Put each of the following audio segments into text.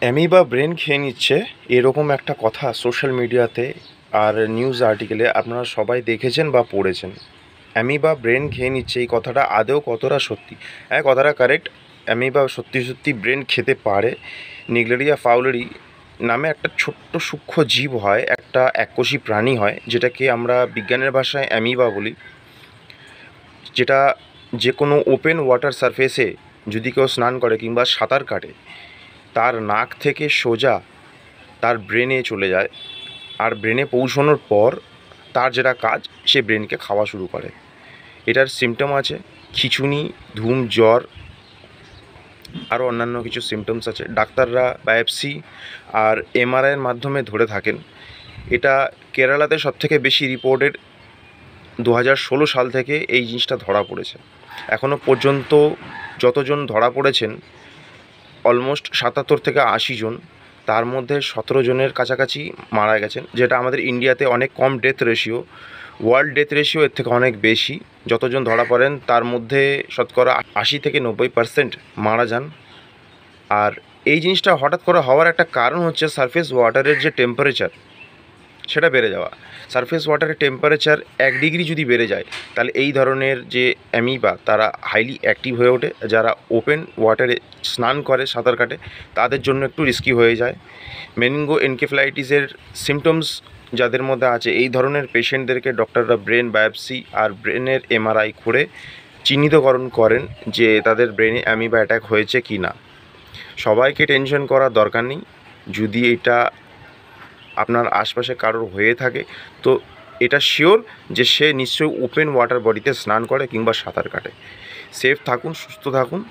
Amoeba brain খেয়ে নিচ্ছে এরকম একটা কথা সোশ্যাল মিডিয়াতে আর নিউজ আর্টিকেলে আপনারা সবাই দেখেছেন বা পড়েছেন। অ্যামিবা ব্রেন খেয়ে নিচ্ছে এই কথাটা আদৌ কতটা সত্যি? হ্যাঁ, কথাটা কারেক্ট। অ্যামিবা সত্যি সত্যি ব্রেন খেতে পারে। নিগ্লেরিয়া ফাউলেরি নামে একটা ছোট্ট সূক্ষ্ম জীব হয়, একটা এককোষী প্রাণী হয়, যেটাকে আমরা বিজ্ঞানের ভাষায় অ্যামিবা বলি। যেটা যে কোনো ওপেন ওয়াটার সারফেসে যদি কেউ স্নান করে কিংবা সাঁতার কাটে, তার নাক থেকে সোজা তার ব্রেনে চলে যায়। আর ব্রেনে পৌঁছানোর পর তার যেটা কাজ, সে ব্রেনকে খাওয়া শুরু করে। এটার সিমটম আছে খিঁচুনি, ধুম, জ্বর, আরও অন্যান্য কিছু সিমটমস আছে। ডাক্তাররা বায়োপসি আর এমআরআইয়ের মাধ্যমে ধরে থাকেন। এটা কেরালাতে সবথেকে বেশি রিপোর্টেড। 2016 সাল থেকে এই জিনিসটা ধরা পড়েছে। এখনও পর্যন্ত যতজন ধরা পড়েছেন, অলমোস্ট 77 থেকে 80 জন, তার মধ্যে 17 জনের কাছাকাছি মারা গেছেন, যেটা আমাদের ইন্ডিয়াতে অনেক কম death ratio. World death ratio এর থেকে অনেক বেশি। যতজন ধরা পড়েন তার মধ্যে শতকরা 80 থেকে 90% মারা যান। আর এই জিনিসটা হঠাৎ করে হওয়ার একটা কারণ হচ্ছে সারফেস ওয়াটারের যে টেম্পারেচার, সেটা বেড়ে যাওয়া। সারফেস ওয়াটারের টেম্পারেচার 1 ডিগ্রি যদি বেড়ে যায়, তাহলে এই ধরনের যে অ্যামিবা তারা হাইলি অ্যাক্টিভ হয়ে ওঠে। যারা ওপেন ওয়াটারে স্নান করে, সাঁতার কাটে, তাদের জন্য একটু রিস্কি হয়ে যায়। মেনিনগো এনকেফ্যালাইটিসের সিমটমস যাদের মধ্যে আছে, এই ধরনের পেশেন্টদেরকে ডক্টররা ব্রেন বায়োপসি আর ব্রেনের এমআরআই করে চিহ্নিতকরণ করেন যে তাদের ব্রেনে অ্যামিবা অ্যাটাক হয়েছে কি না। সবাইকে টেনশন করার দরকার নেই। যদি এটা আপনার আশপাশে কারোর হয়ে থাকে, তো এটা শিওর যে সে নিশ্চয়ই ওপেন ওয়াটার বডিতে স্নান করে কিংবা সাঁতার কাটে। সেফ থাকুন, সুস্থ থাকুন।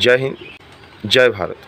জয় হিন্দ, জয় ভারত।